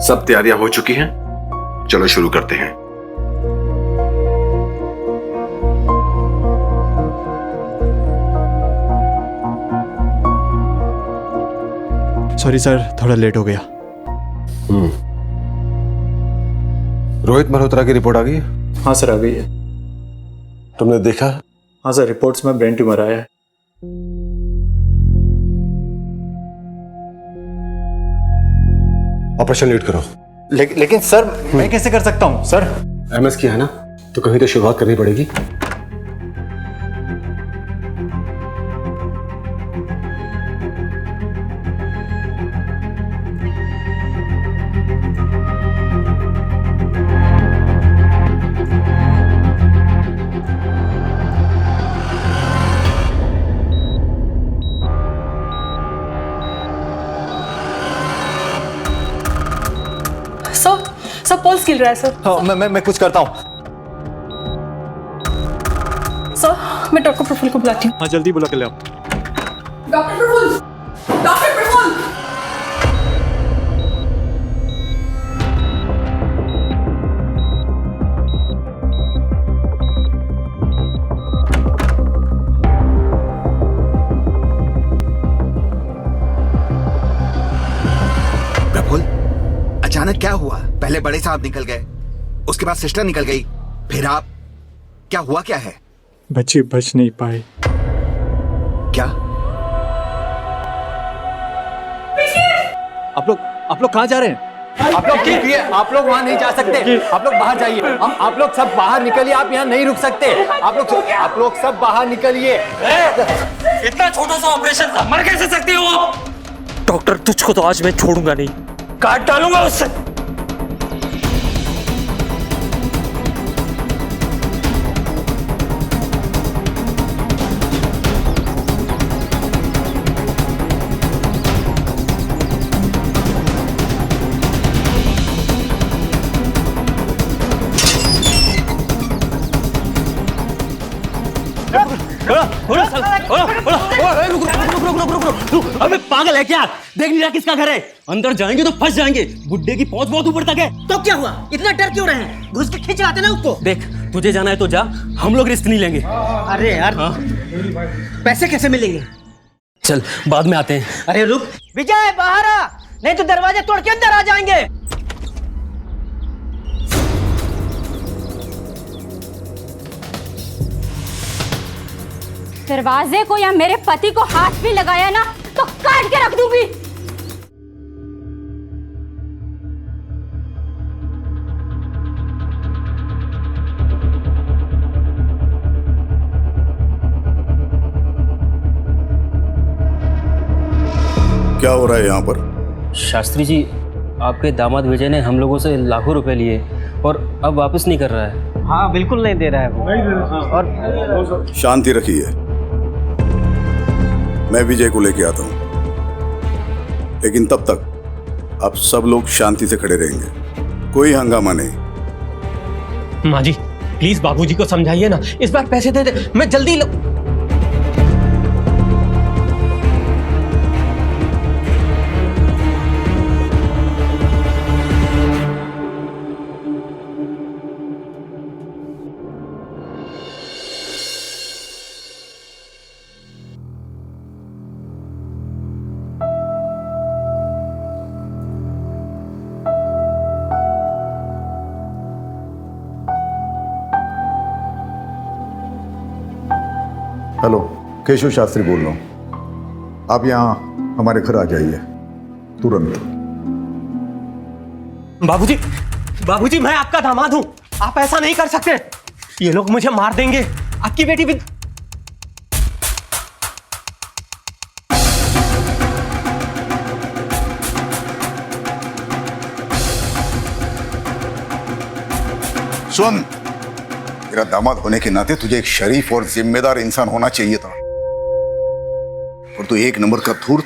सब तैयारियां हो चुकी हैं, चलो शुरू करते हैं। सॉरी सर, थोड़ा लेट हो गया। रोहित मल्होत्रा की रिपोर्ट आ गई है? हाँ सर, आ गई है। तुमने देखा? हाँ सर, रिपोर्ट्स में ब्रेन ट्यूमर आया है। ऑपरेशन लीड करो। लेकिन सर, मैं कैसे कर सकता हूँ सर? एमएस किया है ना, तो कहीं तो शुरुआत करनी पड़ेगी। सर पल्स गिर रहा है सर। हाँ, मैं कुछ करता हूँ। सर मैं डॉक्टर प्रफुल्ल को बुलाती हूँ। हाँ, जल्दी बुला के ले आओ। Doctor Prafull, doctor Prafull. अचानक क्या हुआ? पहले बड़े साहब निकल गए, उसके बाद सिस्टर निकल गई, फिर आप। क्या हुआ, क्या है? बच्चे बच नहीं पाए। क्या? आप लोग कहाँ जा रहे हैं? आप लोग वहाँ नहीं जा सकते। आप लोग बाहर जाइए। आप लोग सब बाहर निकलिए। आप यहाँ नहीं रुक सकते। आप लोग सब बाहर निकलिए। इतना छोटा सा ऑपरेशन था, मर कैसे सकते हो आप? डॉक्टर, तुझको तो आज मैं छोड़ूंगा नहीं, काट डालूंगा उससे। अबे पागल है क्या? देख नहीं रहा किसका घर है? अंदर जाएंगे तो फंस जाएंगे। गुड्डे की पहुंच बहुत ऊपर तक है। तो क्या हुआ? इतना डर क्यों रहे हैं? घुस के खींच लाते ना उसको। देख, तुझे जाना है तो जा, हम लोग रिस्क नहीं लेंगे। अरे यार, पैसे कैसे मिलेंगे? चल बाद में आते हैं। अरे रुक विजय, बाहर आ, नहीं तो दरवाजे तोड़ के अंदर आ जाएंगे। दरवाजे को या मेरे पति को हाथ भी लगाया ना तो काट के रख दूंगी। क्या हो रहा है यहाँ पर? शास्त्री जी, आपके दामाद विजय ने हम लोगों से लाखों रुपए लिए और अब वापस नहीं कर रहा है। हाँ, बिल्कुल नहीं दे रहा है वो। नहीं दे रहा। और शांति रखिए, मैं विजय को लेके आता हूँ, लेकिन तब तक आप सब लोग शांति से खड़े रहेंगे, कोई हंगामा नहीं। माँ जी प्लीज बाबूजी को समझाइए ना, इस बार पैसे दे दे, मैं जल्दी हेलो, केशव शास्त्री बोल रहा हूँ। आप यहाँ हमारे घर आ जाइए तुरंत। बाबूजी मैं आपका दामाद हूँ, आप ऐसा नहीं कर सकते। ये लोग मुझे मार देंगे। आपकी बेटी भी। सुन, मेरा दामाद होने के नाते तुझे एक शरीफ और जिम्मेदार इंसान होना चाहिए था, और तू एक नंबर का धूर्त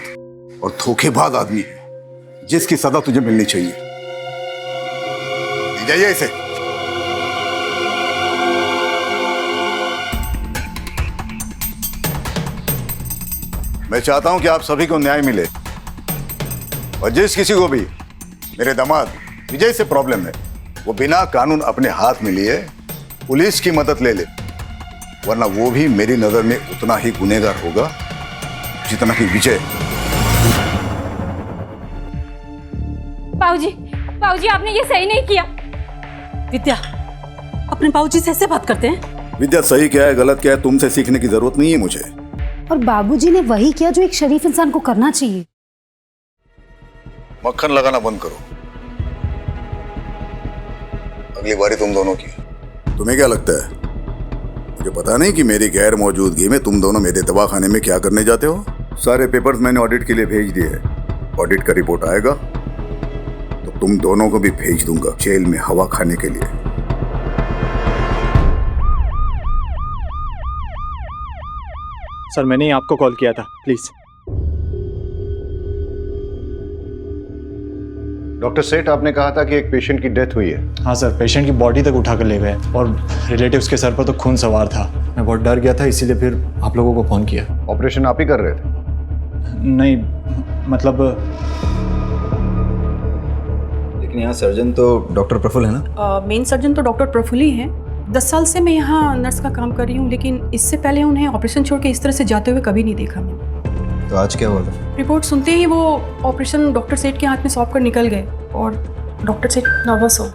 और धोखेबाज आदमी है, जिसकी सजा तुझे मिलनी चाहिए। ले जाइए इसे। मैं चाहता हूं कि आप सभी को न्याय मिले, और जिस किसी को भी मेरे दामाद विजय से प्रॉब्लम है, वो बिना कानून अपने हाथ में लिए पुलिस की मदद ले ले, वरना वो भी मेरी नजर में उतना ही गुनहगार होगा जितना कि विजय। बाबूजी आपने ये सही नहीं किया। विद्या, अपने बाबूजी से ऐसे बात करते हैं? विद्या, सही क्या है गलत क्या है तुमसे सीखने की जरूरत नहीं है मुझे। और बाबूजी ने वही किया जो एक शरीफ इंसान को करना चाहिए। मक्खन लगाना बंद करो, अगली बारी तुम दोनों की। तुम्हें क्या लगता है मुझे पता नहीं कि मेरी गैर मौजूदगी में तुम दोनों मेरे दवाखाने में क्या करने जाते हो? सारे पेपर्स मैंने ऑडिट के लिए भेज दिए हैं। ऑडिट का रिपोर्ट आएगा तो तुम दोनों को भी भेज दूंगा जेल में हवा खाने के लिए। सर मैंने ही आपको कॉल किया था, प्लीज। डॉक्टर सेठ, आपने कहा था कि एक पेशेंट की डेथ हुई है। हाँ सर, पेशेंट की बॉडी तक उठा कर ले गए और रिलेटिव्स के सर पर तो खून सवार था। मैं बहुत डर गया था, इसीलिए फिर आप लोगों को फ़ोन किया। ऑपरेशन आप ही कर रहे थे? नहीं मतलब, लेकिन यहाँ सर्जन तो डॉक्टर प्रफुल्ल है ना? मेन सर्जन तो डॉक्टर प्रफुल्ल ही हैं। 10 साल से मैं यहाँ नर्स का काम कर रही हूँ, लेकिन इससे पहले उन्हें ऑपरेशन छोड़ के इस तरह से जाते हुए कभी नहीं देखा मैंने। तो आज क्या हुआ था? रिपोर्ट सुनते ही वो ऑपरेशन डॉक्टर सेठ के हाथ में सौंप कर निकल गए और डॉक्टर सेठ नर्वस हो।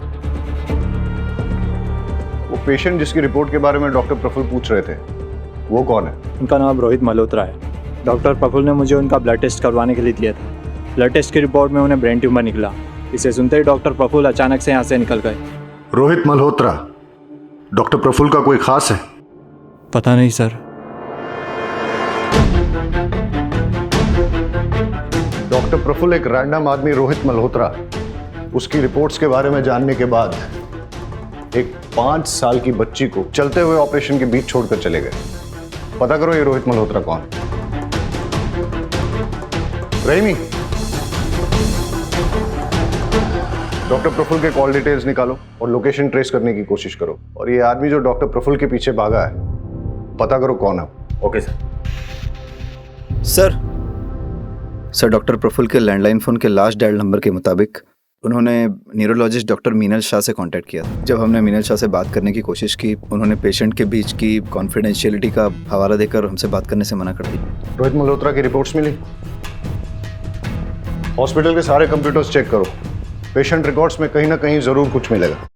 वो पेशेंट जिसकी रिपोर्ट के बारे में डॉक्टर प्रफुल्ल पूछ रहे थे, वो कौन है? उनका नाम रोहित मल्होत्रा है। डॉक्टर प्रफुल्ल ने मुझे उनका ब्लड टेस्ट करवाने के लिए दिया था। ब्लड टेस्ट की रिपोर्ट में उन्हें ब्रेन ट्यूमर निकला। इसे सुनते ही डॉक्टर प्रफुल्ल अचानक से यहाँ से निकल गए। रोहित मल्होत्रा डॉक्टर प्रफुल्ल का कोई खास है? पता नहीं सर। डॉक्टर प्रफुल्ल एक रैंडम आदमी रोहित मल्होत्रा, उसकी रिपोर्ट्स के बारे में जानने के बाद एक 5 साल की बच्ची को चलते हुए ऑपरेशन के बीच छोड़कर चले गए। पता करो ये रोहित मल्होत्रा कौन? रहीमी, डॉक्टर प्रफुल्ल के कॉल डिटेल्स निकालो और लोकेशन ट्रेस करने की कोशिश करो। और ये आदमी जो डॉक्टर प्रफुल्ल के पीछे भागा है, पता करो कौन है। Okay sir. Sir, doctor Prafull के लैंडलाइन फ़ोन के लास्ट डायल नंबर के मुताबिक उन्होंने न्यूरोलॉजिस्ट डॉक्टर मीनल शाह से कांटेक्ट किया था। जब हमने मीनल शाह से बात करने की कोशिश की, उन्होंने पेशेंट के बीच की कॉन्फिडेंशियलिटी का हवाला देकर हमसे बात करने से मना कर दी। रोहित मल्होत्रा की रिपोर्ट्स मिली? हॉस्पिटल के सारे कंप्यूटर्स चेक करो, पेशेंट रिकॉर्ड्स में कहीं ना कहीं जरूर कुछ मिलेगा।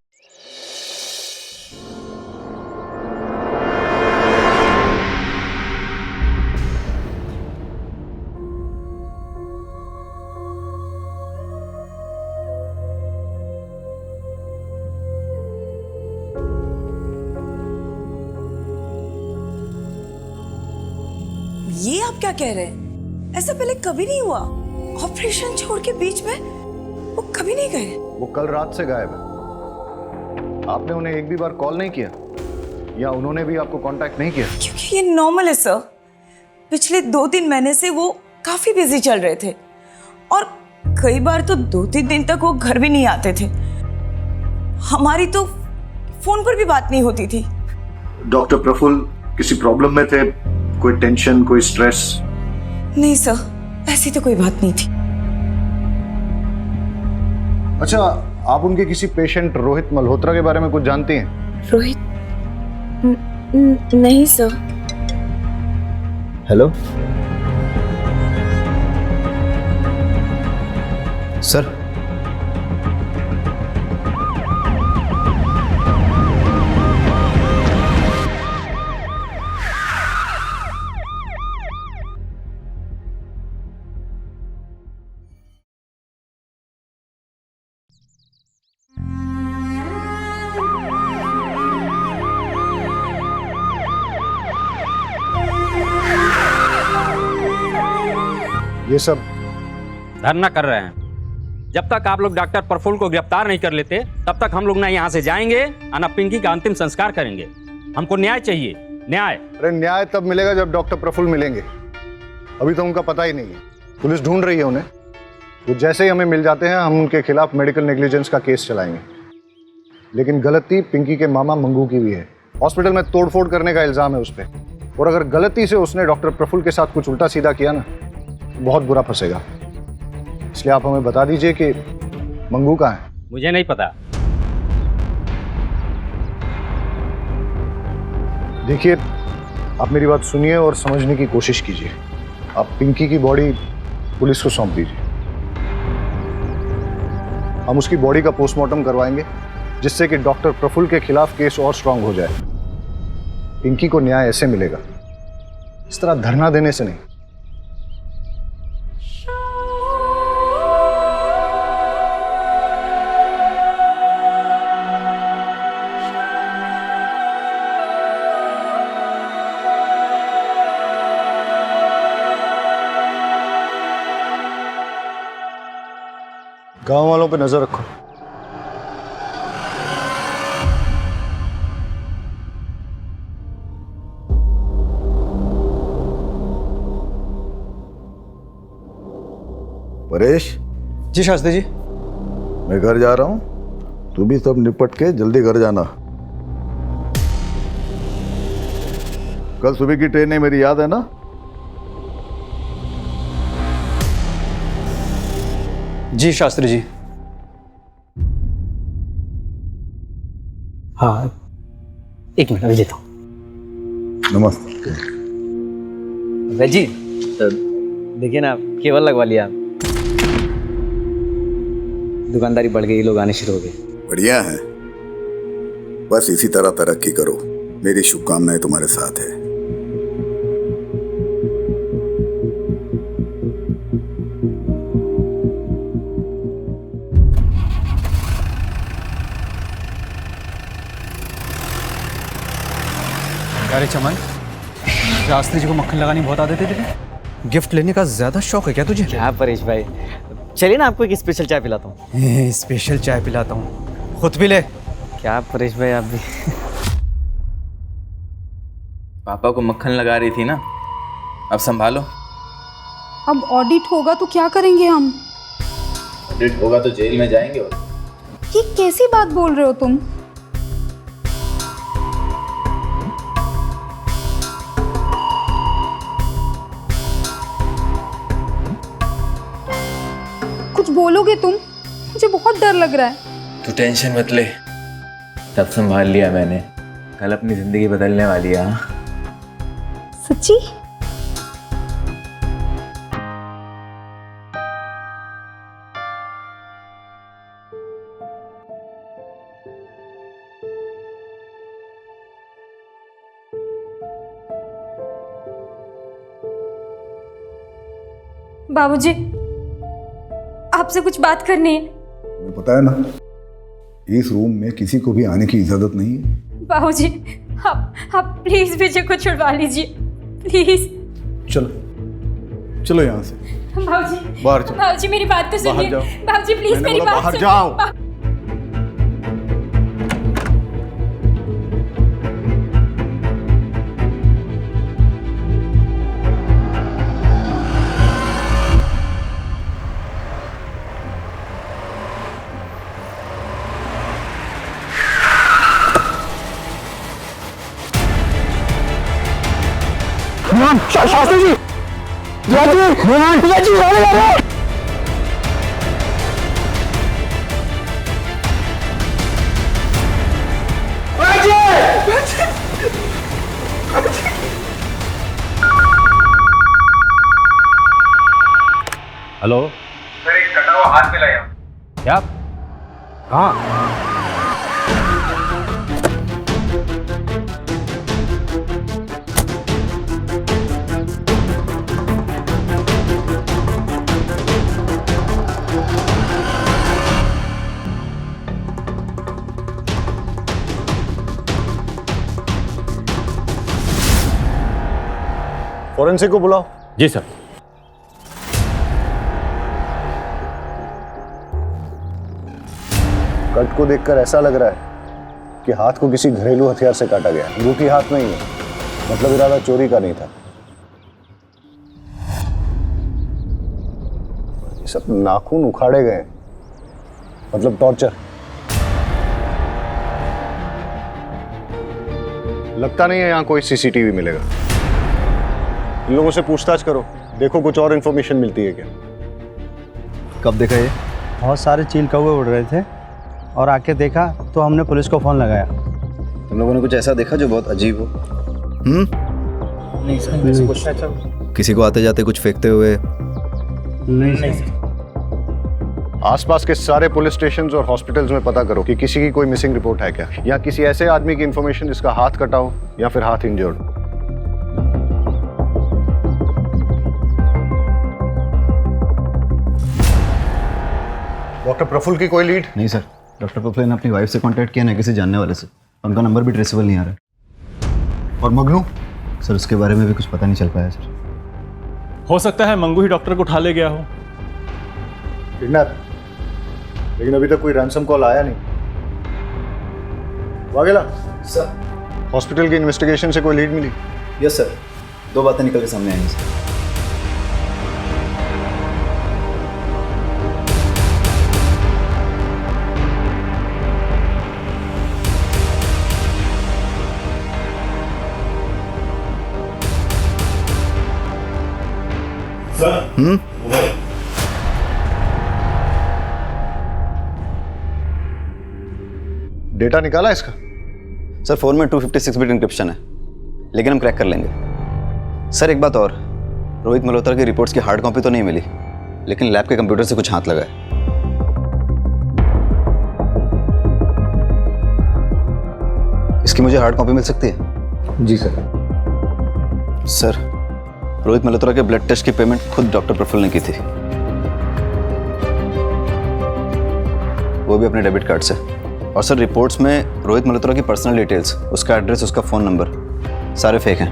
ये आप क्या कह रहे हैं? ऐसा पहले कभी नहीं हुआ। ऑपरेशन छोड़ के बीच में वो कभी नहीं गए। वो कल रात से गायब है। आपने उन्हें एक भी बार कॉल नहीं किया या उन्होंने भी आपको कांटेक्ट नहीं किया? क्योंकि ये नॉर्मल है सर। पिछले 2-3 महीने से वो काफी बिजी चल रहे थे और कई बार तो 2-3 दिन तक वो घर भी नहीं आते थे। हमारी तो फोन पर भी बात नहीं होती थी। डॉक्टर प्रफुल्ल किसी प्रॉब्लम में थे? कोई टेंशन, कोई स्ट्रेस? नहीं सर, ऐसी तो कोई बात नहीं थी। अच्छा, आप उनके किसी पेशेंट रोहित मल्होत्रा के बारे में कुछ जानती हैं? रोहित? नहीं सर। Hello sir. ये सब धरना कर रहे हैं। जब तक आप लोग डॉक्टर प्रफुल्ल को गिरफ्तार नहीं कर लेते, तब तक हम लोग ना यहाँ से जाएंगे और ना पिंकी का अंतिम संस्कार करेंगे। हमको न्याय चाहिए, न्याय। अरे न्याय तब मिलेगा जब डॉक्टर प्रफुल्ल मिलेंगे। अभी तो उनका पता ही नहीं है। पुलिस ढूंढ रही है उन्हें। तो जैसे ही हमें मिल जाते हैं, हम उनके खिलाफ मेडिकल नेग्लिजेंस का केस चलाएंगे। लेकिन गलती पिंकी के मामा मंगू की भी है। हॉस्पिटल में तोड़फोड़ करने का इल्जाम है उस पर, और अगर गलती से उसने डॉक्टर प्रफुल्ल के साथ कुछ उल्टा सीधा किया ना, बहुत बुरा फंसेगा। इसलिए आप हमें बता दीजिए कि मंगू कहाँ है। मुझे नहीं पता। देखिए, आप मेरी बात सुनिए और समझने की कोशिश कीजिए। आप पिंकी की बॉडी पुलिस को सौंप दीजिए। हम उसकी बॉडी का पोस्टमार्टम करवाएंगे, जिससे कि डॉक्टर प्रफुल्ल के खिलाफ केस और स्ट्रांग हो जाए। पिंकी को न्याय ऐसे मिलेगा, इस तरह धरना देने से नहीं। गांव वालों पे नजर रखो। परेश, जी शास्त्री जी। मैं घर जा रहा हूं, तू भी सब निपट के जल्दी घर जाना। कल सुबह की ट्रेन है, मेरी याद है ना? जी शास्त्री जी। हाँ, एक मिनट अभी लेता हूँ। नमस्ते। अबे जी, देखिए ना, केबल लगवा लिया, दुकानदारी बढ़ गई, लोग आने शुरू हो गए। बढ़िया है, बस इसी तरह तरक्की करो। मेरी शुभकामनाएं तुम्हारे साथ है। अरे चमन, शास्त्री जी को मक्खन लगानी बहुत आदत है तुझे? गिफ्ट लेने का ज्यादा शौक है क्या तुझे? क्या परेश भाई, चलिए ना आपको एक स्पेशल चाय पिलाता हूँ। स्पेशल चाय पिलाता हूँ, खुद भी ले। क्या परेश भाई, आप भी। पापा को मक्खन लगा रही थी ना, अब संभालो। अब ऑडिट होगा तो क्या करेंगे हम? ऑडिट होगा तो जेल में जाएंगे। और ये कैसी बात बोल रहे हो तुम? कुछ बोलोगे तुम? मुझे बहुत डर लग रहा है। तू टेंशन मत ले, सब संभाल लिया मैंने। कल अपनी जिंदगी बदलने वाली है। सच्ची? बाबूजी, आपसे कुछ बात करनी है। तुम्हें पता है ना, इस रूम में किसी को भी आने की इजाजत नहीं है। बाबूजी, आप प्लीज विजय को छुड़वा लीजिए, प्लीज। चलो चलो यहाँ से बाबूजी, बाहर चलो। बाबूजी मेरी बात तो सुनिए। बाबूजी प्लीज मैंने मेरी बोला बात बाहर सुनिए। जाओ। शास्त्री जी, हेलो सर, एक कटा हुआ हाथ मिला यहाँ। क्या? कहाँ? फॉरेंसिक को बुलाओ। जी सर। कट को देखकर ऐसा लग रहा है कि हाथ को किसी घरेलू हथियार से काटा गया। अंगूठी हाथ में ही है, मतलब इरादा चोरी का नहीं था। ये सब नाखून उखाड़े गए, मतलब टॉर्चर। लगता नहीं है यहाँ कोई सीसीटीवी मिलेगा। इन लोगों से पूछताछ करो, देखो कुछ और इन्फॉर्मेशन मिलती है क्या। कब देखा ये? बहुत सारे चील कौवे उड़ रहे थे, और आके देखा तो हमने पुलिस को फ़ोन लगाया। तुम लोगों ने कुछ ऐसा देखा जो बहुत अजीब हो? नहीं सर, कुछ ऐसा किसी को आते जाते कुछ फेंकते हुए? नहीं सर। आसपास के सारे पुलिस स्टेशन और हॉस्पिटल्स में पता करो कि किसी की कोई मिसिंग रिपोर्ट है क्या, या किसी ऐसे आदमी की इंफॉर्मेशन जिसका हाथ कटा हो या फिर हाथ इंजर्ड। डॉक्टर प्रफुल्ल की कोई लीड? नहीं सर, डॉक्टर प्रफुल्ल ने अपनी वाइफ से कांटेक्ट किया ना किसी जानने वाले से, उनका नंबर भी ट्रेसेबल नहीं आ रहा। और मगनू? सर उसके बारे में भी कुछ पता नहीं चल पाया सर। हो सकता है मंगू ही डॉक्टर को उठा ले गया हो। किडनैप? लेकिन अभी तक कोई रैंसम कॉल आया नहीं। वाघेला सर, हॉस्पिटल की इन्वेस्टिगेशन से कोई लीड मिली? यस सर, 2 बातें निकल के सामने आई सर। डेटा निकाला इसका? सर फोन में 256 बिट इंक्रिप्शन है, लेकिन हम क्रैक कर लेंगे। सर एक बात और, रोहित मल्होत्रा की रिपोर्ट्स की हार्ड कॉपी तो नहीं मिली, लेकिन लैब के कंप्यूटर से कुछ हाथ लगा है। इसकी मुझे हार्ड कॉपी मिल सकती है? जी सर। सर रोहित मल्होत्रा के ब्लड टेस्ट की पेमेंट खुद डॉक्टर प्रफुल्ल ने की थी, वो भी अपने डेबिट कार्ड से। और सर रिपोर्ट्स में रोहित मल्होत्रा की पर्सनल डिटेल्स, उसका एड्रेस, उसका फ़ोन नंबर सारे फेक हैं।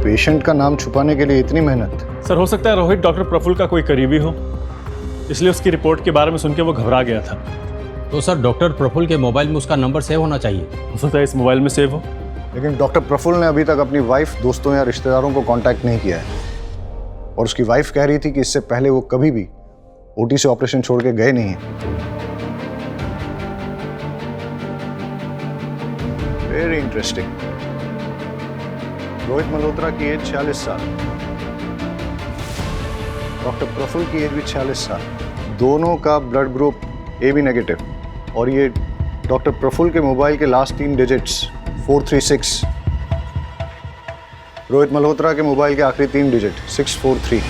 पेशेंट का नाम छुपाने के लिए इतनी मेहनत? सर हो सकता है रोहित डॉक्टर प्रफुल्ल का कोई करीबी हो, इसलिए उसकी रिपोर्ट के बारे में सुन के वो घबरा गया था। तो सर डॉक्टर प्रफुल्ल के मोबाइल में उसका नंबर सेव होना चाहिए। हो सकता है इस मोबाइल में सेव हो। लेकिन डॉक्टर प्रफुल्ल ने अभी तक अपनी वाइफ, दोस्तों या रिश्तेदारों को कांटेक्ट नहीं किया है, और उसकी वाइफ कह रही थी कि इससे पहले वो कभी भी ओटी से ऑपरेशन छोड़ के गए नहीं हैं। Very interesting. रोहित मल्होत्रा की एज 46 साल, डॉक्टर प्रफुल्ल की एज भी 46 साल, दोनों का ब्लड ग्रुप AB नेगेटिव, और ये डॉक्टर प्रफुल्ल के मोबाइल के लास्ट 3 डिजिट्स 436, रोहित मल्होत्रा के मोबाइल के आखिरी 3 डिजिट 643।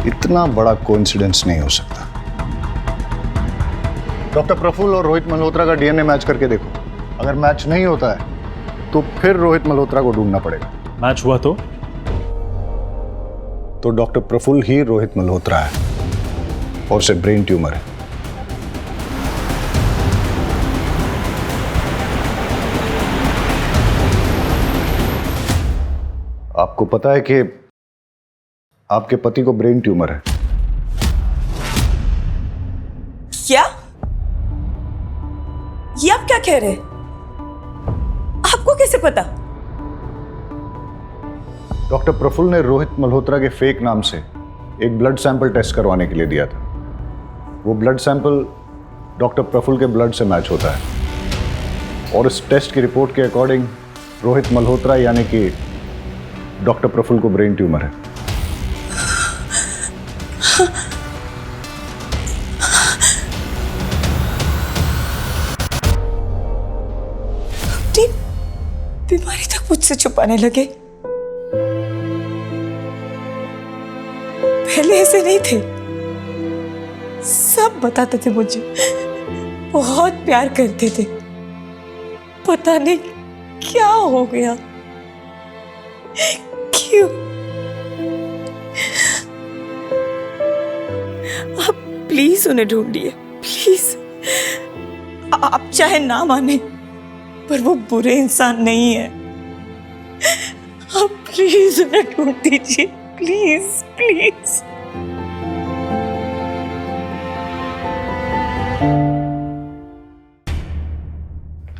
इतना बड़ा कोइंसिडेंस नहीं हो सकता। डॉक्टर प्रफुल्ल और रोहित मल्होत्रा का DNA मैच करके देखो, अगर मैच नहीं होता है तो फिर रोहित मल्होत्रा को ढूंढना पड़ेगा। मैच हुआ तो डॉक्टर प्रफुल्ल ही रोहित मल्होत्रा है, और उसे ब्रेन ट्यूमर है। आपको पता है कि आपके पति को ब्रेन ट्यूमर है? क्या? ये आप क्या कह रहे हैं? आपको कैसे पता? डॉक्टर प्रफुल्ल ने रोहित मल्होत्रा के फेक नाम से एक ब्लड सैंपल टेस्ट करवाने के लिए दिया था। वो ब्लड सैंपल डॉक्टर प्रफुल्ल के ब्लड से मैच होता है, और इस टेस्ट की रिपोर्ट के अकॉर्डिंग रोहित मल्होत्रा यानी कि डॉक्टर प्रफुल्ल को ब्रेन ट्यूमर है। बीमारी तक मुझसे छुपाने लगे। पहले ऐसे नहीं थे, सब बताते थे मुझे, बहुत प्यार करते थे। पता नहीं क्या हो गया, क्यों? आप प्लीज उन्हें ढूंढिए, प्लीज। आप चाहे ना माने, पर वो बुरे इंसान नहीं है। आप प्लीज उन्हें ढूंढ दीजिए, प्लीज प्लीज।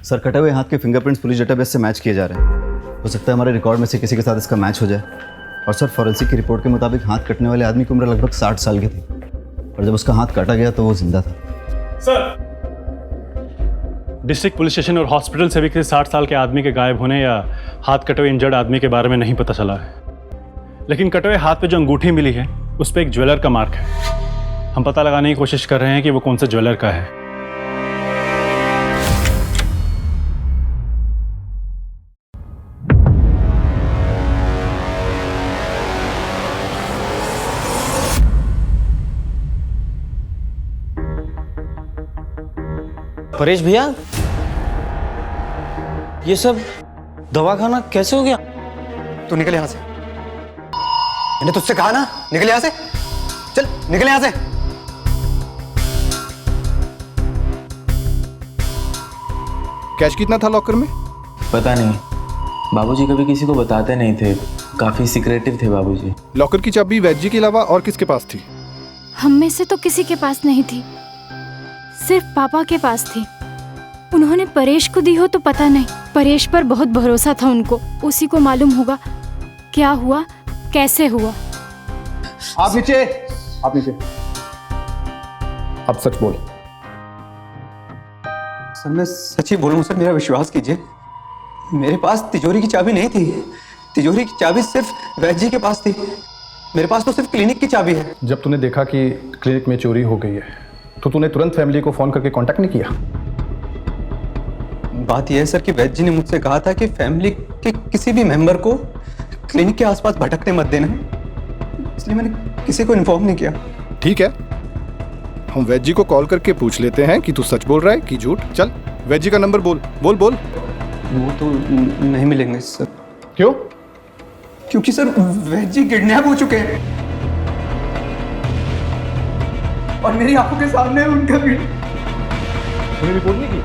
सर कटे हुए हाथ के फिंगरप्रिंट्स पुलिस डेटाबेस से मैच किए जा रहे हैं। हो सकता है हमारे रिकॉर्ड में से किसी के साथ इसका मैच हो जाए। और सर फॉरेंसिक की रिपोर्ट के मुताबिक हाथ कटने वाले आदमी की उम्र लगभग 60 साल की थी, और जब उसका हाथ काटा गया तो वो जिंदा था। सर डिस्ट्रिक्ट पुलिस स्टेशन और हॉस्पिटल से भी किसी 60 साल के आदमी के गायब होने या हाथ कटे हुए इंजर्ड आदमी के बारे में नहीं पता चला है। लेकिन कटे हुए हाथ पे जो अंगूठी मिली है उस पर एक ज्वेलर का मार्क है। हम पता लगाने की कोशिश कर रहे हैं कि वो कौन से ज्वेलर का है। परेश भैया, ये सब दवा खाना कैसे हो गया? तू निकल यहां से। मैंने तुझसे कहा ना, निकल यहां से। चल निकल यहां से। कैश कितना था लॉकर में? पता नहीं, बाबूजी कभी किसी को बताते नहीं थे, काफी सीक्रेटिव थे बाबूजी। लॉकर की चाबी वैजी के अलावा और किसके पास थी? हम में से तो किसी के पास नहीं थी, सिर्फ पापा के पास थी। उन्होंने परेश को दी हो तो पता नहीं, परेश पर बहुत भरोसा था उनको, उसी को मालूम होगा क्या हुआ, कैसे हुआ। आप नीचे, आप नीचे। अब सच बोल। सर मैं सच ही बोलूं सर, मेरा विश्वास कीजिए, मेरे पास तिजोरी की चाबी नहीं थी। तिजोरी की चाबी सिर्फ वैजी के पास थी, मेरे पास तो सिर्फ क्लिनिक की चाबी है। जब तूने देखा कि क्लिनिक में चोरी हो गई है तो तूने तुरंत फैमिली को फोन करके कांटेक्ट नहीं किया? बात यह है सर कि वैद्य जी ने मुझसे कहा था कि फैमिली के किसी भी मेंबर को क्लिनिक के आसपास भटकने मत देना, इसलिए मैंने किसी को इन्फॉर्म नहीं किया। ठीक है, हम वैजी को कॉल करके पूछ लेते हैं कि तू सच बोल रहा है कि झूठ। चल वैजी का नंबर बोल बोल बोल। वो तो नहीं मिलेंगे सर। क्यों? क्योंकि सर वैजी किडनैप हो चुके हैं और मेरी आंखों के सामने उनका रिपोर्ट नहीं की?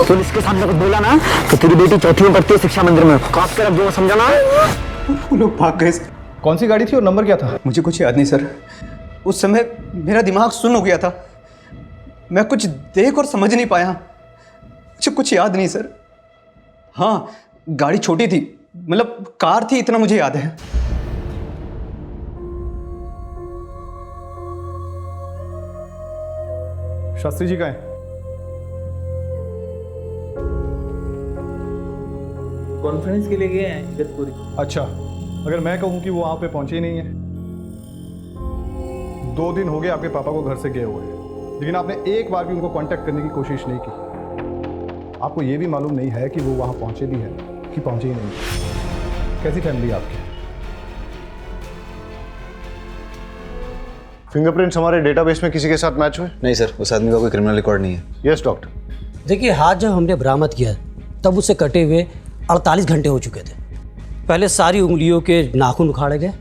पुलिस के सामने कुछ बोला ना तो तेरी बेटी चौथी में पढ़ती है शिक्षा मंदिर में, काट कर जो समझा ना। वो लोग भाग गए। कौन सी गाड़ी थी और नंबर क्या था? मुझे कुछ याद नहीं सर, उस समय मेरा दिमाग सुन्न हो गया था, मैं कुछ देख और समझ नहीं पाया, मुझे कुछ याद नहीं सर। हाँ गाड़ी छोटी थी, मतलब कार थी, इतना मुझे याद है। शास्त्री जी कहाँ हैं? कॉन्फ्रेंस के लिए गए हैं इगतपुरी। अच्छा, अगर मैं कहूं कि वो वहां पे पहुंचे ही नहीं है। 2 दिन हो गए आपके पापा को घर से गए हुए, लेकिन आपने एक बार भी उनको कांटेक्ट करने की कोशिश नहीं की। आपको ये भी मालूम नहीं है कि वो वहां पहुंचे भी हैं कि पहुंचे ही नहीं। कैसी फैमिली आपकी? फिंगरप्रिंट्स हमारे डेटाबेस में किसी के साथ मैच हुए? नहीं सर, उस आदमी का कोई क्रिमिनल रिकॉर्ड नहीं है। Yes doctor. देखिए, हाथ जब हमने बरामद किया तब उसे कटे हुए 48 घंटे हो चुके थे। पहले सारी उंगलियों के नाखून उखाड़े गए,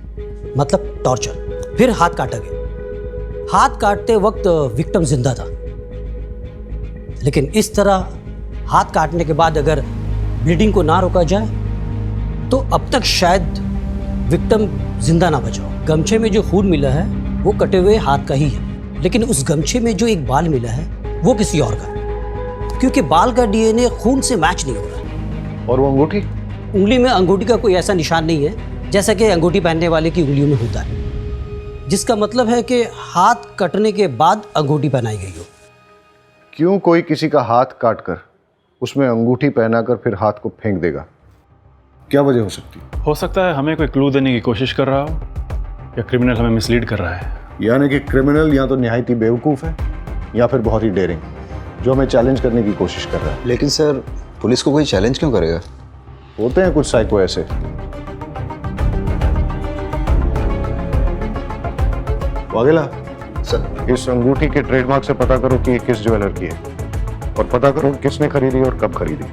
मतलब टॉर्चर, फिर हाथ काटा गया। हाथ काटते वक्त विक्टिम जिंदा था, लेकिन इस तरह हाथ काटने के बाद अगर ब्लीडिंग को ना रोका जाए तो अब तक शायद विक्टिम जिंदा ना बचा हो। गमछे में जो खून मिला है वो कटे हुए हाथ का ही है, लेकिन उस गमछे में जो एक बाल मिला है वो किसी और का, क्योंकि बाल का डीएनए खून से मैच नहीं हो रहा। और वो अंगूठी? उंगली में अंगूठी का कोई ऐसा निशान नहीं है जैसा कि अंगूठी पहनने वाले की उंगलियों में होता है, जिसका मतलब है कि हाथ कटने के बाद अंगूठी पहनाई गई हो। क्यों कोई किसी का हाथ काटकर उसमें अंगूठी पहनाकर फिर हाथ को फेंक देगा? क्या वजह हो सकती है? हो सकता है हमें कोई क्लू देने की कोशिश कर रहा हो, या क्रिमिनल हमें मिसलीड कर रहा है। यानी कि क्रिमिनल या तो निहायत ही बेवकूफ़ है या फिर बहुत ही डेयरिंग, जो हमें चैलेंज करने की कोशिश कर रहा है। लेकिन सर, पुलिस को कोई चैलेंज क्यों करेगा? होते हैं कुछ साइको ऐसे। वाघेला सर, इस अंगूठी के ट्रेडमार्क से पता करो कि ये किस ज्वेलर की है, और पता करो किसने खरीदी और कब खरीदी।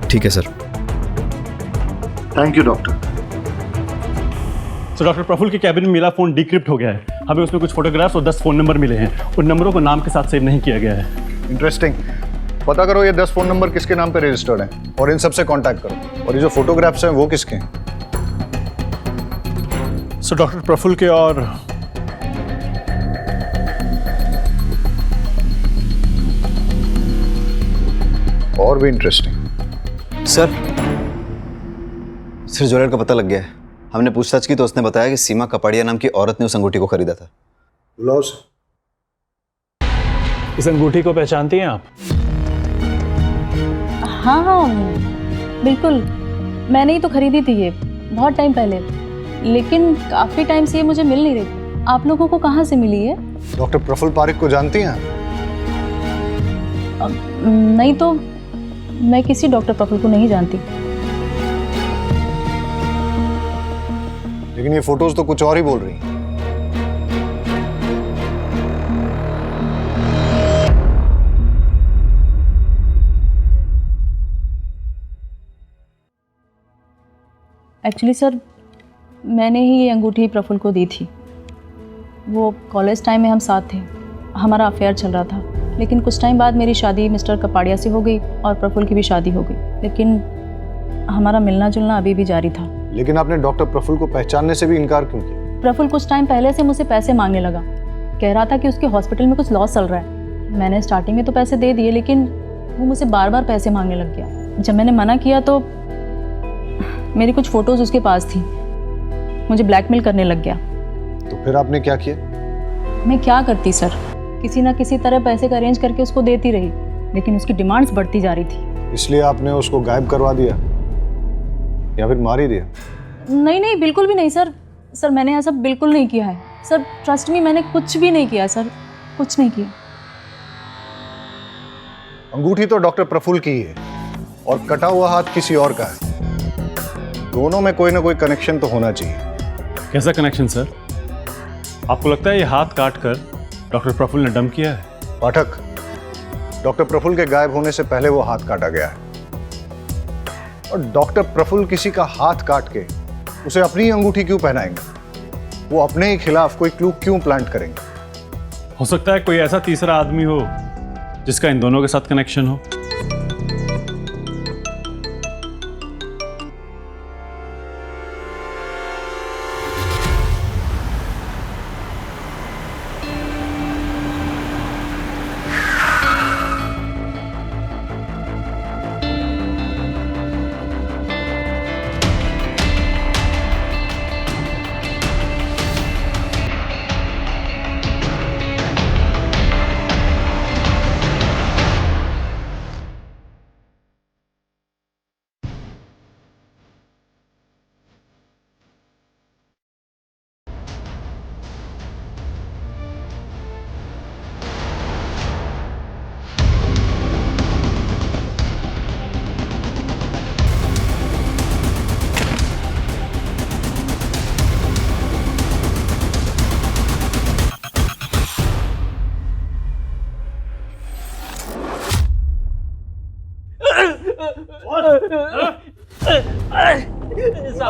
ठीक है सर। Thank you doctor. तो डॉक्टर प्रफुल्ल के कैबिन में मिला फोन डिक्रिप्ट हो गया है। हमें उसमें कुछ फोटोग्राफ्स और 10 फोन नंबर मिले हैं। उन नंबरों को नाम के साथ सेव नहीं किया गया है। इंटरेस्टिंग। पता करो ये 10 फोन नंबर किसके नाम पे रजिस्टर्ड हैं और इन सबसे कांटेक्ट करो। और ये जो फोटोग्राफ्स हैं वो किसके हैं? सो डॉक्टर प्रफुल्ल के और भी इंटरेस्टिंग। सर ज्वेलर का पता लग गया है। हमने पूछताछ की तो उसने बताया कि सीमा कपाड़िया नाम की औरत ने उस अंगूठी को खरीदा था। बुलाओ से। इस अंगूठी को पहचानती हैं आप? हाँ हाँ बिल्कुल, मैंने ही तो खरीदी थी ये बहुत टाइम पहले, लेकिन काफ़ी टाइम से ये मुझे मिल नहीं रही थी। आप लोगों को कहाँ से मिली है? डॉक्टर प्रफुल्ल पारिक को जानती हैं? नहीं तो मैं किसी डॉक्टर प्रफुल्ल को नहीं जानती। लेकिन ये फोटोज तो कुछ और ही बोल रही हैं। एक्चुअली सर, मैंने ही ये अंगूठी प्रफुल्ल को दी थी। वो कॉलेज टाइम में हम साथ थे, हमारा अफेयर चल रहा था। लेकिन कुछ टाइम बाद मेरी शादी मिस्टर कपाड़िया से हो गई और प्रफुल्ल की भी शादी हो गई, लेकिन हमारा मिलना जुलना अभी भी जारी था। लेकिन आपने डॉक्टर प्रफुल्ल को पहचानने से भी इनकार क्यों किया? प्रफुल्ल कुछ टाइम पहले से मुझसे पैसे मांगने लगा, कह रहा था कि उसके हॉस्पिटल में कुछ लॉस चल रहा है। मैंने स्टार्टिंग में तो पैसे दे दिए, लेकिन वो मुझसे बार बार पैसे मांगने लग गया। जब मैंने मना किया तो मेरी कुछ फ़ोटोज़ उसके पास थी, मुझे ब्लैकमेल करने लग गया। तो फिर आपने क्या किया? मैं क्या करती सर, किसी ना किसी तरह पैसे का अरेंज करके उसको देती रही, लेकिन उसकी डिमांड्स बढ़ती जा रही थी। इसलिए आपने उसको गायब करवा दिया या फिर मार ही दिया? नहीं नहीं, बिल्कुल भी नहीं सर। सर मैंने ऐसा बिल्कुल नहीं किया है सर, ट्रस्ट मी, मैंने कुछ भी नहीं किया सर, कुछ नहीं किया। अंगूठी तो डॉक्टर प्रफुल्ल की है और कटा हुआ हाथ किसी और का है। दोनों में कोई ना कोई कनेक्शन तो होना चाहिए। कैसा कनेक्शन सर? आपको लगता है ये हाथ काट कर डॉक्टर प्रफुल्ल ने डंप किया है? पाठक, डॉक्टर प्रफुल्ल के गायब होने से पहले वो हाथ काटा गया है, और डॉक्टर प्रफुल्ल किसी का हाथ काट के उसे अपनी अंगूठी क्यों पहनाएंगे? वो अपने ही खिलाफ कोई क्लू क्यों प्लांट करेंगे? हो सकता है कोई ऐसा तीसरा आदमी हो जिसका इन दोनों के साथ कनेक्शन हो।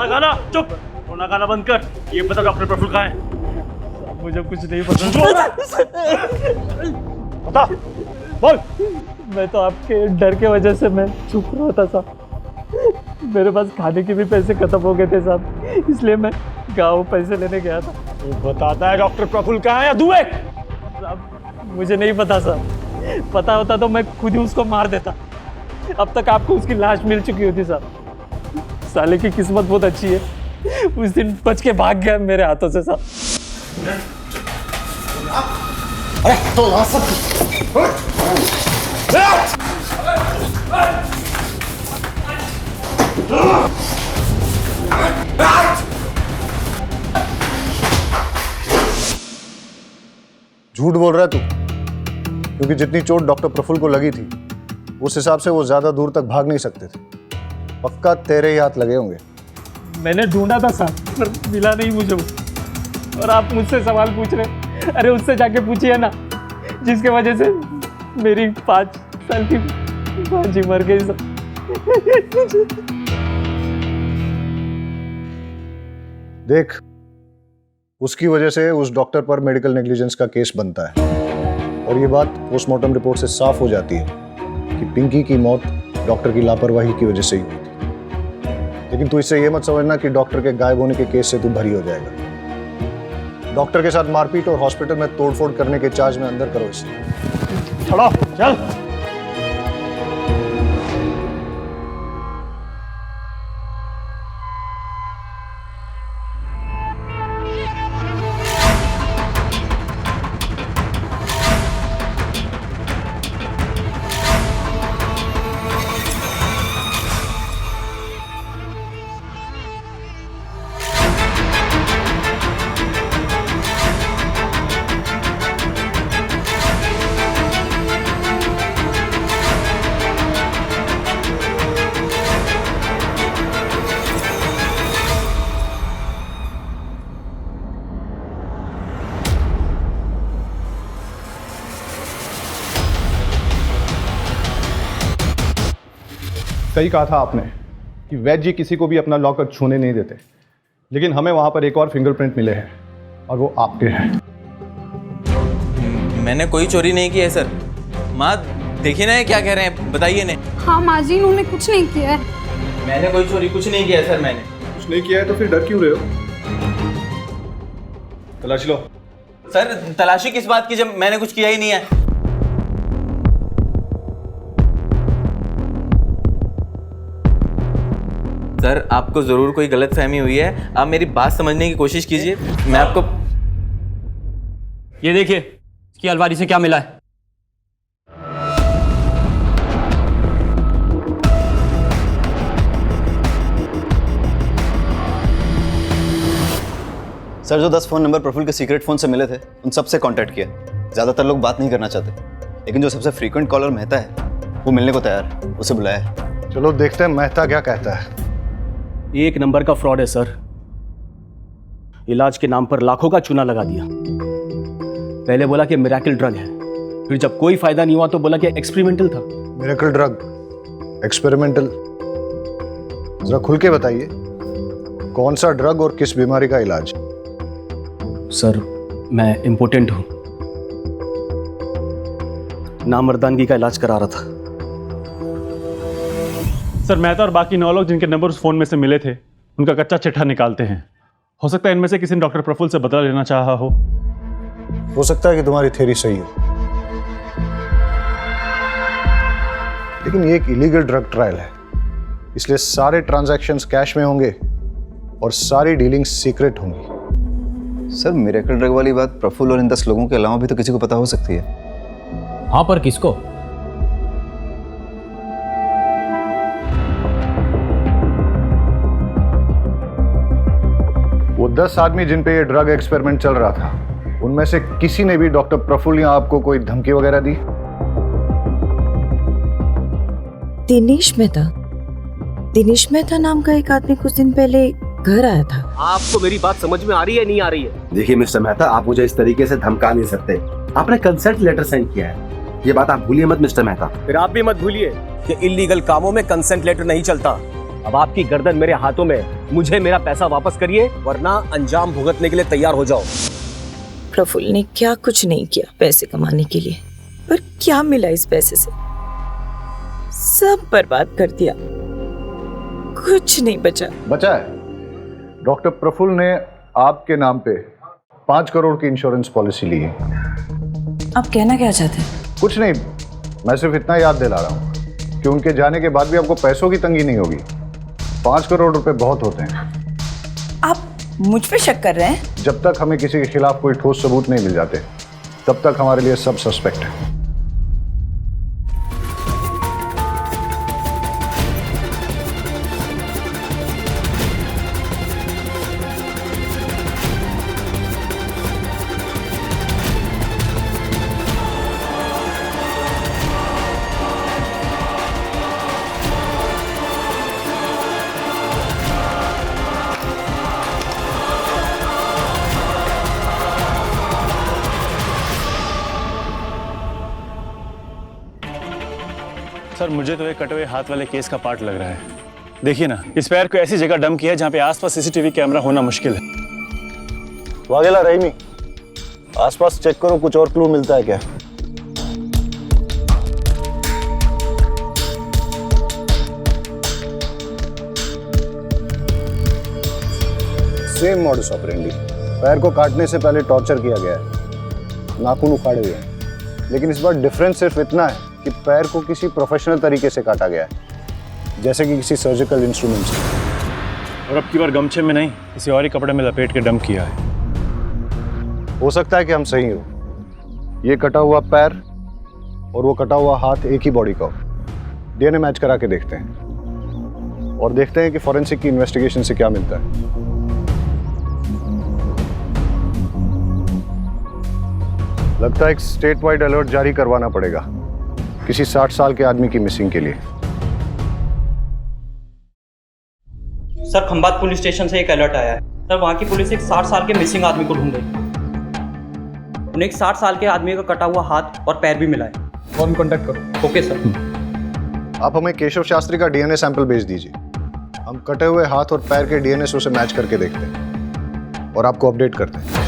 गाना चुप, रोना गाना बंद कर। ये बता डॉक्टर प्रफुल्ल कहाँ है? मुझे कुछ नहीं पता। बता, बोल। मैं तो आपके डर के वजह से मैं चुप रहा था साहब। मेरे पास खाने के भी पैसे खत्म हो गए थे साहब, इसलिए मैं गाँव पैसे लेने गया था। तू बताता है डॉक्टर प्रफुल्ल कहाँ है या दुए? साहब मुझे नहीं पता साहब, पता होता तो मैं खुद ही उसको मार देता। अब तक आपको उसकी लाश मिल चुकी होती साहब। साले की किस्मत बहुत अच्छी है, उस दिन बच के भाग गया मेरे हाथों से साहब। झूठ बोल रहा है तू, क्योंकि जितनी चोट डॉक्टर प्रफुल्ल को लगी थी उस हिसाब से वो ज्यादा दूर तक भाग नहीं सकते थे। पक्का तेरे ही हाथ लगे होंगे। मैंने ढूंढा था साहब, पर मिला नहीं मुझे वो। और आप मुझसे सवाल पूछ रहे? अरे उससे जाके पूछिए ना, जिसके वजह से मेरी 5 साल की भांजी मर गई साहब। देख, उसकी वजह से उस डॉक्टर पर मेडिकल नेग्लिजेंस का केस बनता है, और ये बात पोस्टमार्टम रिपोर्ट से साफ हो जाती है कि पिंकी की मौत डॉक्टर की लापरवाही की वजह से ही हुई थी। लेकिन तू इससे ये मत समझना कि डॉक्टर के गायब होने के केस से तू भरी हो जाएगा। डॉक्टर के साथ मारपीट और हॉस्पिटल में तोड़फोड़ करने के चार्ज में अंदर करो इसे। चलो चल। सही कहा था आपने कि वैद्य जी किसी को भी अपना लॉकर छूने नहीं देते, लेकिन हमें वहाँ पर एक और फिंगरप्रिंट मिले हैं और वो आपके हैं। मैंने कोई चोरी नहीं की है सर। माँ देखिए ना ये क्या कह रहे हैं, बताइए ने। हाँ माँ जी, इन्होंने कुछ नहीं किया है। मैंने कोई चोरी कुछ नहीं किया है सर। मैंने कुछ नहीं किया है तो फिर डर क्यों रहे हो? तलाश लो। सर तलाशी किस बात की जब मैंने कुछ किया ही नहीं है। सर आपको जरूर कोई गलतफहमी हुई है, आप मेरी बात समझने की कोशिश कीजिए। मैं आपको ये देखिए इसकी अलमारी से क्या मिला है। सर जो 10 फ़ोन नंबर प्रफुल्ल के सीक्रेट फ़ोन से मिले थे उन सब से कांटेक्ट किया। ज़्यादातर लोग बात नहीं करना चाहते, लेकिन जो सबसे फ्रीक्वेंट कॉलर मेहता है वो मिलने को तैयार है, उसे बुलाया है। चलो देखते हैं मेहता क्या कहता है। एक नंबर का फ्रॉड है सर। इलाज के नाम पर लाखों का चूना लगा दिया। पहले बोला कि मिरेकल ड्रग है, फिर जब कोई फायदा नहीं हुआ तो बोला कि एक्सपेरिमेंटल था। मिरेकल ड्रग, एक्सपेरिमेंटल, जरा खुल के बताइए कौन सा ड्रग और किस बीमारी का इलाज? सर मैं इम्पोर्टेंट हूं, नामर्दानगी का इलाज करा रहा था। सर मेहता और बाकी 9 लोग जिनके नंबर उस फोन में से मिले थे उनका कच्चा चिट्ठा निकालते हैं। हो सकता है इनमें से किसी ने डॉक्टर प्रफुल्ल से बदला लेना चाहा हो सकता है कि तुम्हारी थ्योरी सही हो, लेकिन ये एक इलीगल ड्रग ट्रायल है, इसलिए सारे ट्रांजैक्शंस कैश में होंगे और सारी डीलिंग्स सीक्रेट होंगी। सर मिरेकल ड्रग वाली बात प्रफुल्ल और इन 10 लोगों के अलावा भी तो किसी को पता हो सकती है। हाँ पर किसको? वो 10 आदमी जिन पे ये ड्रग एक्सपेरिमेंट चल रहा था, उनमें से किसी ने भी डॉक्टर प्रफुल्ल या आपको कोई धमकी वगैरह दी? दिनेश मेहता नाम का एक आदमी कुछ दिन पहले घर आया था। आपको मेरी बात समझ में आ रही है नहीं आ रही है? देखिए मिस्टर मेहता, आप मुझे इस तरीके से धमका नहीं सकते। आपने कंसेंट लेटर साइन किया है, ये बात आप भूलिए मत मिस्टर मेहता। फिर आप भी मत भूलिए कि इलीगल कामों में कंसेंट लेटर नहीं चलता। अब आपकी गर्दन मेरे हाथों में, मुझे मेरा पैसा वापस करिए वरना अंजाम भुगतने के लिए तैयार हो जाओ। प्रफुल्ल ने क्या कुछ नहीं किया पैसे कमाने के लिए, पर क्या मिला इस पैसे से? सब बर्बाद कर दिया, कुछ नहीं बचा है। डॉक्टर प्रफुल्ल ने आपके नाम पे 5 करोड़ की इंश्योरेंस पॉलिसी ली है। आप कहना क्या चाहते हैं? कुछ नहीं, मैं सिर्फ इतना याद दिला रहा हूँ कि उनके जाने के बाद भी आपको पैसों की तंगी नहीं होगी। 5 करोड़ रुपए बहुत होते हैं। आप मुझ पे शक कर रहे हैं? जब तक हमें किसी के खिलाफ कोई ठोस सबूत नहीं मिल जाते तब तक हमारे लिए सब सस्पेक्ट है। सर मुझे तो एक कटे हुए हाथ वाले केस का पार्ट लग रहा है। देखिए ना, इस पैर को ऐसी जगह डंप किया है जहाँ पे आसपास सीसीटीवी कैमरा होना मुश्किल है। वागेला रहीमी, आसपास चेक करो, कुछ और क्लू मिलता है क्या? Same modus operandi. पैर को काटने से पहले टॉर्चर किया गया है, नाखून उखाड़े हुए हैं, लेकिन इस बार डिफरेंस सिर्फ इतना है कि पैर को किसी प्रोफेशनल तरीके से काटा गया है, जैसे कि किसी सर्जिकल इंस्ट्रूमेंट से। और अब की बार गमछे में नहीं, किसी और ही कपड़े में लपेट के डंप किया है। हो सकता है कि हम सही हो। ये कटा हुआ पैर और वो कटा हुआ हाथ एक ही बॉडी का हो। डीएनए मैच करा के देखते हैं और देखते हैं कि फॉरेंसिक की इन्वेस्टिगेशन से क्या मिलता है। लगता है एक स्टेट वाइड अलर्ट जारी करवाना पड़ेगा किसी 60 साल के आदमी की मिसिंग के लिए। सर खंबात पुलिस स्टेशन से एक अलर्ट आया है। सर वहाँ की पुलिस एक 60 साल के मिसिंग आदमी को ढूंढ रही है। उन्हें एक 60 साल के आदमी का कटा हुआ हाथ और पैर भी मिला है। फॉर्म कांटेक्ट करो। Okay sir. आप हमें केशव शास्त्री का डीएनए सैंपल भेज दीजिए। हम कटे हुए हाथ और पैर के डीएनए से उसे मैच करके देखते हैं और आपको अपडेट करते हैं।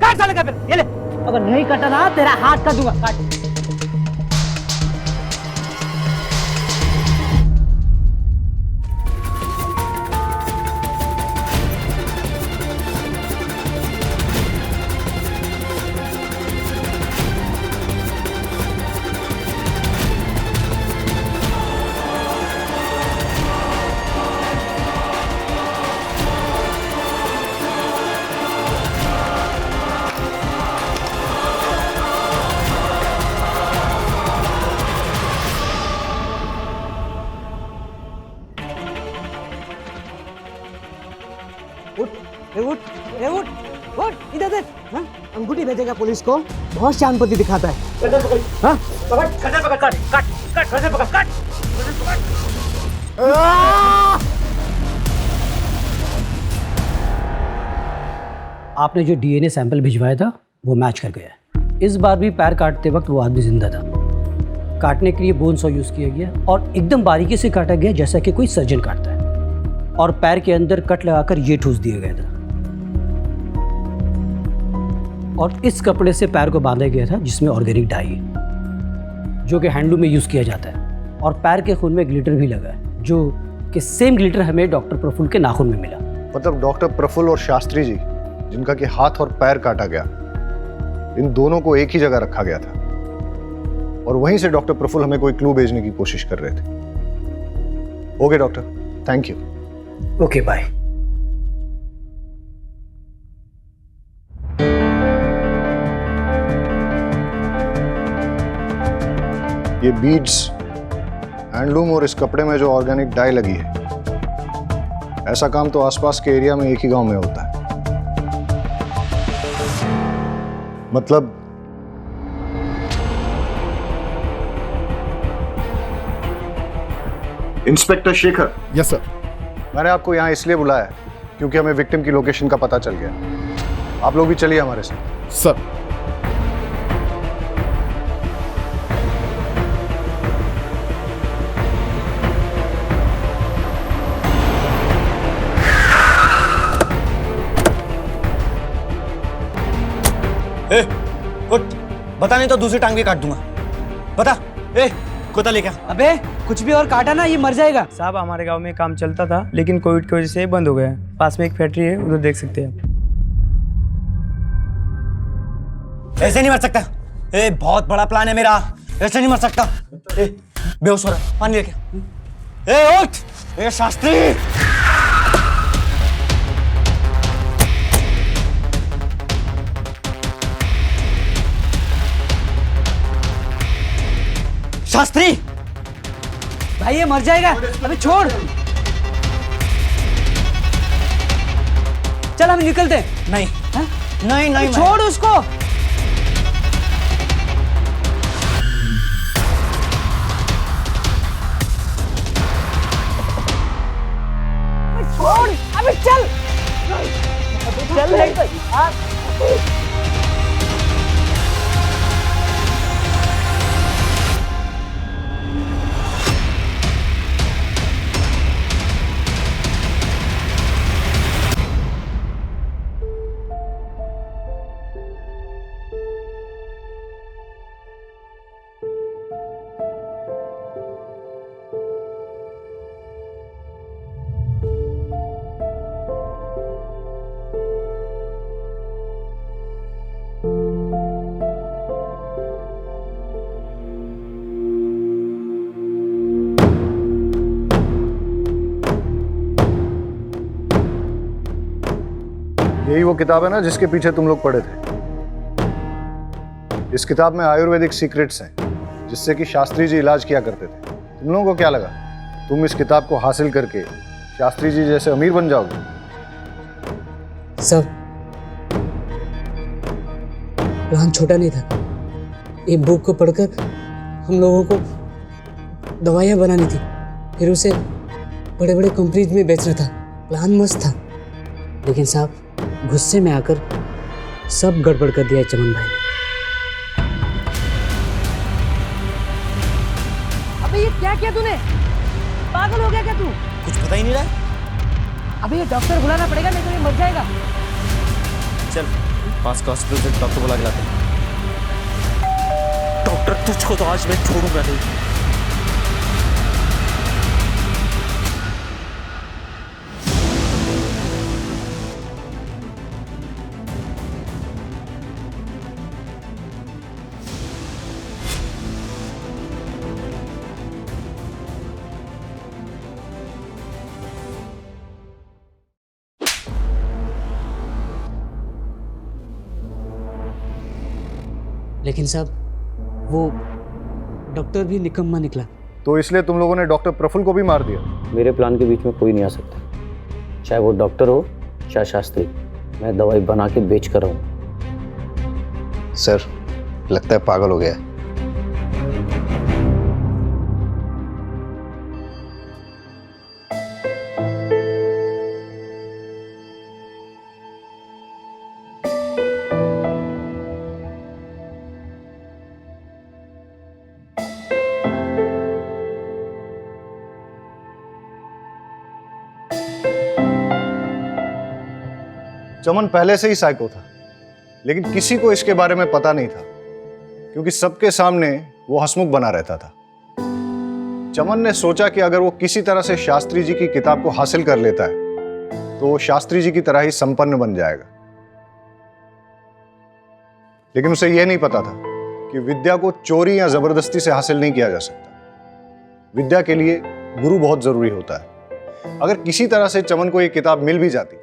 काट साले का फिर ये ले। अगर नहीं कटा ना तेरा हाथ काट दूंगा। काट। उठ इधर देख। हाँ? अंगूठी भेजेगा पुलिस को, बहुत शानपति दिखाता है। हाँ? आपने जो डीएनए सैंपल भिजवाया था वो मैच कर गया। इस बार भी पैर काटते वक्त वो आदमी जिंदा था। काटने के लिए बोन सॉ यूज किया गया और एकदम बारीकी से काटा गया जैसा कि कोई सर्जन काटता है। और पैर के अंदर कट लगाकर ये ठूस दिया गया था और इस कपड़े से पैर को बांधा गया था जिसमें ऑर्गेनिक डाई है जो कि हैंडलूम में यूज किया जाता है। और पैर के खून में ग्लिटर भी लगा है जो कि सेम ग्लिटर हमें डॉक्टर प्रफुल्ल के नाखून में मिला। मतलब डॉक्टर प्रफुल्ल और शास्त्री जी जिनका कि हाथ और पैर काटा गया, इन दोनों को एक ही जगह रखा गया था और वहीं से डॉक्टर प्रफुल्ल हमें कोई क्लू भेजने की कोशिश कर रहे थे। Okay doctor, thank you. Okay bye. ये बीड्स, हैंडलूम और इस कपड़े में जो ऑर्गेनिक डाई लगी है, ऐसा काम तो आसपास के एरिया में एक ही गांव में होता है। मतलब इंस्पेक्टर शेखर। Yes sir. मैंने आपको यहाँ इसलिए बुलाया है क्योंकि हमें विक्टिम की लोकेशन का पता चल गया। आप लोग भी चलिए हमारे साथ। सर। ए, उठ, बता नहीं तो दूसरी टांग भी काट दूंगा। बता। कुत्ता लेके। अबे कुछ भी और काटा ना ये मर जाएगा। साहब हमारे गांव में काम चलता था लेकिन कोविड की वजह से बंद हो गया। पास में एक फैक्ट्री है, उधर देख सकते हैं। ऐसे नहीं मर सकता। बहुत बड़ा प्लान है मेरा, ऐसे नहीं मर सकता। बेहोश हो रहा, पानी लेके। उठ। शास्त्री। शास्त्री भाई ये मर जाएगा। अबे छोड़। चल हम निकलते हैं। नहीं। हा? नहीं छोड़ उसको। छोड़। अबे चल। चल। यही वो किताब है ना जिसके पीछे तुम लोग पढ़े थे। इस किताब में आयुर्वेदिक सीक्रेट्स हैं जिससे कि शास्त्री जी इलाज किया करते थे। तुम लोगों को क्या लगा तुम इस किताब को हासिल करके शास्त्री जी जैसे अमीर बन जाओगे? सर, प्लान छोटा नहीं था। एक बुक को पढ़कर हम लोगों को दवाइयाँ बनानी थी, फिर उसे बड़े बड़े कंपनीज में बेचना था। प्लान मस्त था, लेकिन साहब गुस्से में आकर सब गड़बड़ कर दिया चमन भाई ने। अबे ये क्या किया तूने? पागल हो गया क्या तू? कुछ पता ही नहीं रहा। अबे ये डॉक्टर बुलाना पड़ेगा, नहीं तो ये मर जाएगा। चल पास का हॉस्पिटल से डॉक्टर बुला के लाते हैं। डॉक्टर तुझको तो आज मैं छोड़ूंगा नहीं। लेकिन साहब वो डॉक्टर भी निकम्मा निकला। तो इसलिए तुम लोगों ने डॉक्टर प्रफुल्ल को भी मार दिया? मेरे प्लान के बीच में कोई नहीं आ सकता, चाहे वो डॉक्टर हो चाहे शास्त्री। मैं दवाई बना के बेच कर रहा हूँ। सर, लगता है पागल हो गया है। चमन पहले से ही साइको था, लेकिन किसी को इसके बारे में पता नहीं था क्योंकि सबके सामने वो हंसमुख बना रहता था। चमन ने सोचा कि अगर वो किसी तरह से शास्त्री जी की किताब को हासिल कर लेता है तो वो शास्त्री जी की तरह ही संपन्न बन जाएगा। लेकिन उसे यह नहीं पता था कि विद्या को चोरी या जबरदस्ती से हासिल नहीं किया जा सकता। विद्या के लिए गुरु बहुत जरूरी होता है। अगर किसी तरह से चमन को ये किताब मिल भी जाती,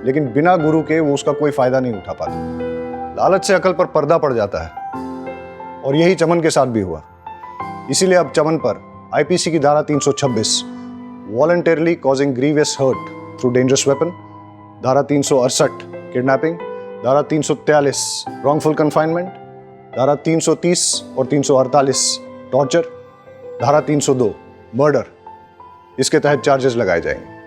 लेकिन बिना गुरु के वो उसका कोई फायदा नहीं उठा पाता। लालच से अकल पर पर्दा पड़ जाता है और यही चमन के साथ भी हुआ। इसीलिए अब चमन पर आईपीसी की धारा 326 voluntarily causing grievous hurt through dangerous weapon, धारा 368 किडनैपिंग, धारा 343 रॉन्गफुल कन्फाइनमेंट, धारा 330 और 348 टॉर्चर, धारा 302 मर्डर, इसके तहत चार्जेस लगाए जाएंगे।